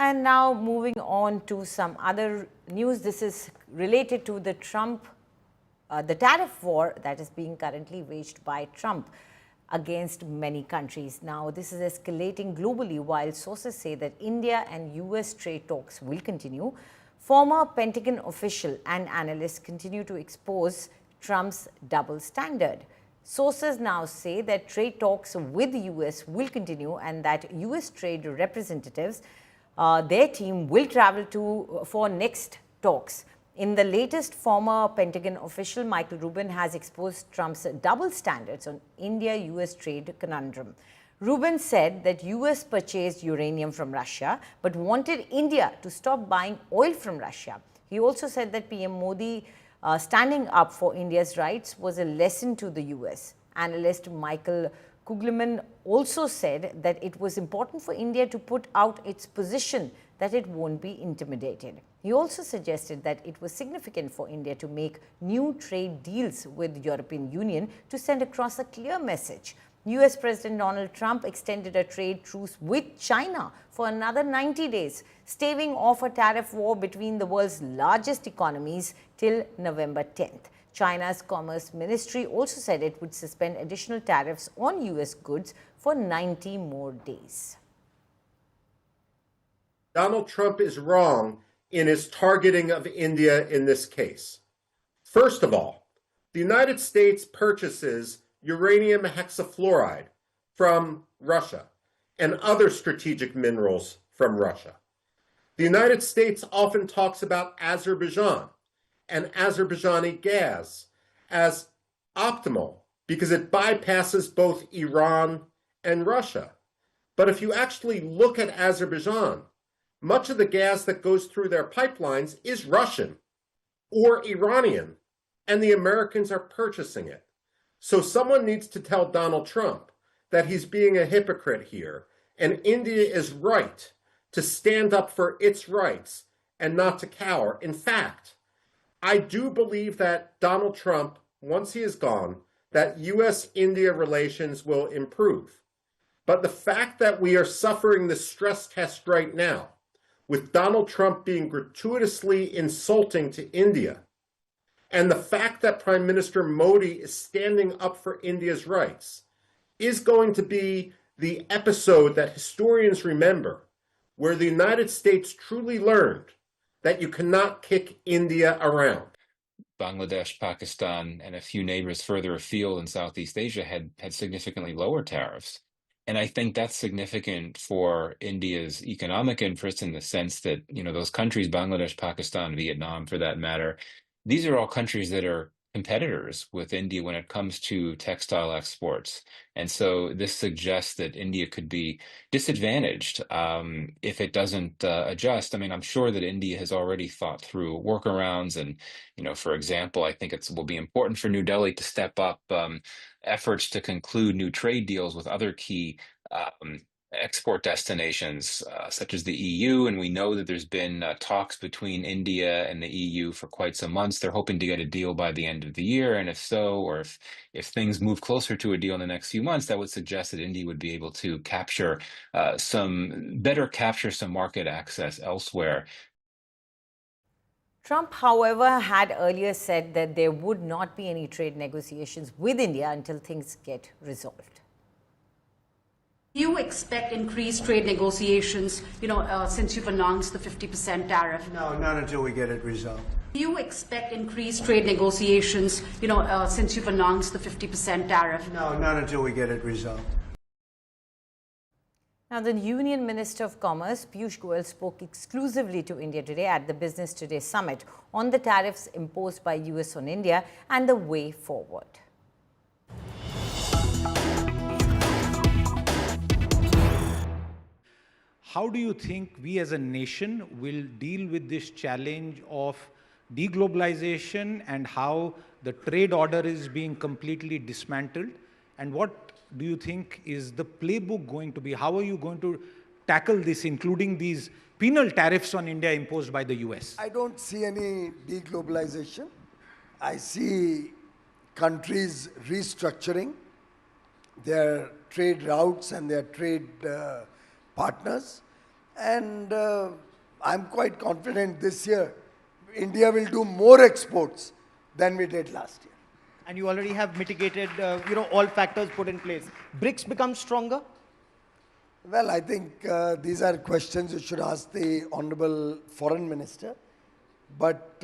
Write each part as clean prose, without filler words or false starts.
And now moving on to some other news. This is related to the the tariff war that is being currently waged by Trump against many countries. Now, this is escalating globally while sources say that India and US trade talks will continue. Former Pentagon official and analysts continue to expose Trump's double standard. Sources now say that trade talks with the US will continue and that US trade representatives, their team will travel for next talks. In the latest, former Pentagon official Michael Rubin has exposed Trump's double standards on India-US trade conundrum. Rubin said that US purchased uranium from Russia but wanted India to stop buying oil from Russia. He also said that PM Modi standing up for India's rights was a lesson to the US. Analyst Michael Kugelman also said that it was important for India to put out its position that it won't be intimidated. He also suggested that it was significant for India to make new trade deals with the European Union to send across a clear message. US President Donald Trump extended a trade truce with China for another 90 days, staving off a tariff war between the world's largest economies till November 10th. China's Commerce Ministry also said it would suspend additional tariffs on US goods for 90 more days. Donald Trump is wrong in his targeting of India in this case. First of all, the United States purchases uranium hexafluoride from Russia and other strategic minerals from Russia. The United States often talks about Azerbaijan and Azerbaijani gas as optimal because it bypasses both Iran and Russia. But if you actually look at Azerbaijan, much of the gas that goes through their pipelines is Russian or Iranian, and the Americans are purchasing it. So someone needs to tell Donald Trump that he's being a hypocrite here, and India is right to stand up for its rights and not to cower. In fact, I do believe that Donald Trump, once he is gone, that US-India relations will improve. But the fact that we are suffering the stress test right now, with Donald Trump being gratuitously insulting to India, and the fact that Prime Minister Modi is standing up for India's rights, is going to be the episode that historians remember, where the United States truly learned that you cannot kick India around. Bangladesh, Pakistan, and a few neighbors further afield in Southeast Asia had significantly lower tariffs. And I think that's significant for India's economic interests in the sense that, those countries, Bangladesh, Pakistan, Vietnam, for that matter, these are all countries that are competitors with India when it comes to textile exports. And so this suggests that India could be disadvantaged if it doesn't adjust. I mean, I'm sure that India has already thought through workarounds. And, for example, I think it will be important for New Delhi to step up efforts to conclude new trade deals with other key export destinations such as the EU, and we know that there's been talks between India and the EU for quite some months. They're hoping to get a deal by the end of the year, and if so, or if things move closer to a deal in the next few months, that would suggest that India would be able to capture some market access elsewhere. Trump, however, had earlier said that there would not be any trade negotiations with India until things get resolved. You expect increased trade negotiations, since you've announced the 50% tariff? No, not until we get it resolved. You expect increased trade negotiations, since you've announced the 50% tariff? No, not until we get it resolved. Now, the Union Minister of Commerce, Piyush Goyal, spoke exclusively to India today at the Business Today Summit on the tariffs imposed by US on India and the way forward. How do you think we as a nation will deal with this challenge of deglobalization and how the trade order is being completely dismantled? And what do you think is the playbook going to be? How are you going to tackle this, including these penal tariffs on India imposed by the US? I don't see any deglobalization. I see countries restructuring their trade routes and their trade partners, And I'm quite confident this year India will do more exports than we did last year. And you already have mitigated, all factors put in place. BRICS becomes stronger? Well, I think these are questions you should ask the Honorable Foreign Minister. But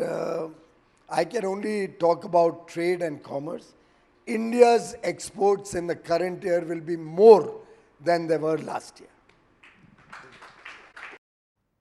I can only talk about trade and commerce. India's exports in the current year will be more than they were last year.